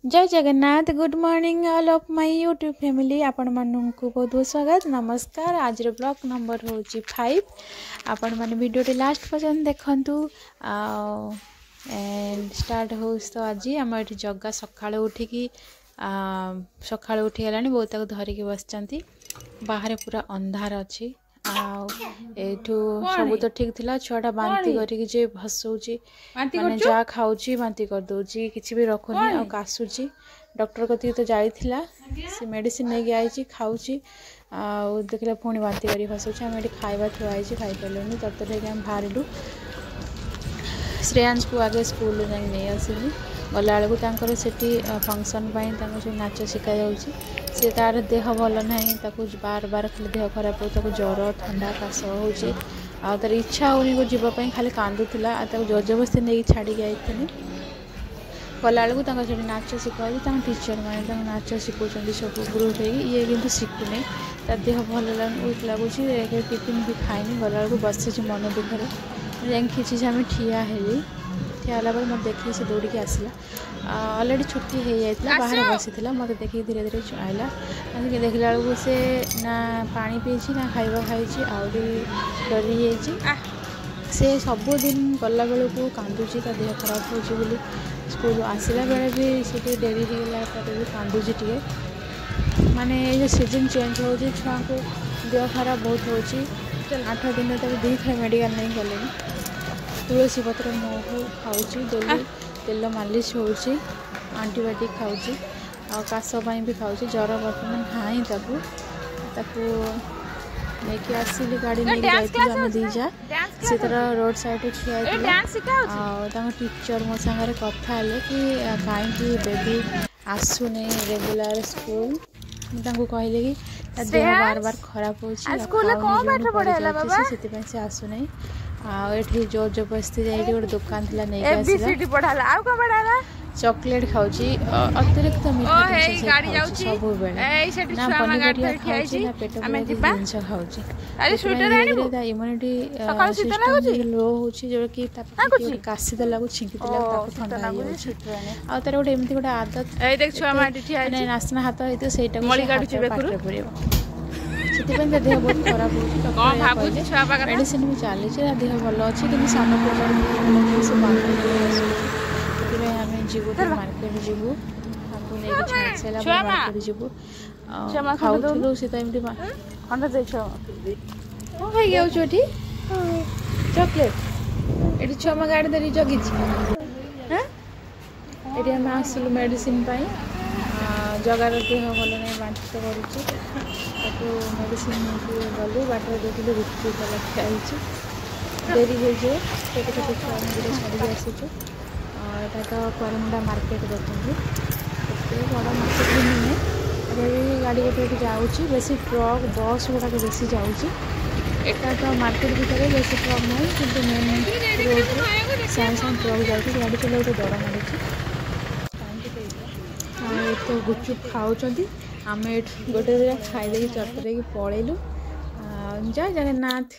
जय Jagannath good morning all of my YouTube family आपण मानू बहुत बहुत स्वागत नमस्कार। आज ब्लॉग नंबर हूँ 5 आपण मैंने वीडियो लास्ट पर्यंत देखु एंड स्टार्ट हो तो आज आम ये जगह सका उठिकी सका उठीगला बहुत धरिकी बस बाहर पूरा अंधार अच्छी एठू सब तो ठीक थिला छुआटा बांती करिकी जे भसौची माने जा खाउची बांती कर दोची किछि भी रखोनी आ कासुची डॉक्टर कति तो जाइथिला से मेडिसिन नै गई आइची खाउची आ देखला पुणी बांती करी भसौची हम एठी खाइबा थुआइची खाइ पलेनी तब तो ठीक हम बाहरलु श्रेयांश को आगे स्कूल जाई नै आसिली गला बेलू तांकर सेठी फंक्शन पाई तांको नाच शिखा जाउची से तार देह भल ना बार बार खाली देह खराब हो ज्वर ठंडा काश हो तार इच्छा होनी जीवाई खाली कांदुला जोर जबरदस्ती नहीं छाड़ी आई गला बेलू नाच शिखाई टीचर मैंने नाच शिखुं सब ग्रुप ये कि शिखुनी तार देह भल लगुच टिफिन भी खाईनी गला बेलू बसी मन दुखर जा किसी समय ठिया हेली ठिया पर मत देखिए से दौड़ी आसला अलरेडी छुट्टी हो जाता बाहर बसी मत देखिए धीरे धीरे आइला देखला बेलू से ना पानी पीछी ना खाइबा खाई आहरी डरी से सबुदिन गला बेलू कांदुची देह खराब हो स्कूल आसला बेले भी से डेरी होगा भी कांदुची टे माने ये सीजन चेंज हो छुआ को देह खराब बहुत हो 8 दिन तक 2 थर मेडिकल नहीं गले तुलसी पत्र महू खाऊँ डेली तेल मालिश होची आंटीबायोटिक खाऊँ आ काशपाई भी खाऊँ ज्वर बर्तमान हाई ताकू लेके आसिली गाड़ी नहीं जाइए दीजा से तरह रोड साइड ठिया टीचर मो सागर कथा है कि कहीं बेबी आसुने रेगुलर स्कूल कहले कि देह बार बार खराब हो से आसुना आठी जोर जबरदस्ती जाइए गोटे दुकान थी नहीं चॉकलेट खाऊची अतिरिक्त मीठा सब ना पनीपरिया खाऊची ना पेट जिनस खाऊची इम्यूनिटी सिस्टम लो होची जो कि काशी देला को छिंकी देला ठंडा हो तार गोटे एमती गोटे आदत नाचना हाथ होती से देह बहुत खराब हो मेडिसिन भी चली देह भल अच्छी कि सान आम जीवु मार्केट जीवु मार्केट जीवु खाऊ सी तो एमती खाई चॉकलेट ये छुआ गाड़ी धरी जगी ये आम आसलु मेडिसिन जगार देह भल नहीं बांती तो करूँ मेडिसिन गलु बाटर देखिए गुपचुप खाई डेरी हो छोटे छोटे छुआ छाड़ी आसीचु यहाँ तो करमुंडा मार्केट देखते बड़ा मार्केट भी नुहे गाड़ी गोटे जाऊँगी बेसी ट्रक बस गुड़ाक बेसी जाऊँगी एटा तो मार्केट भितर बेसी ट्रक नहीं कि main road side side truck जाऊँगी गाड़ी चलाऊ तो डर मारूँ तो गुपचुप खाऊँ आम गोटे खाईदे चटरे पलैलु जय जगन्नाथ।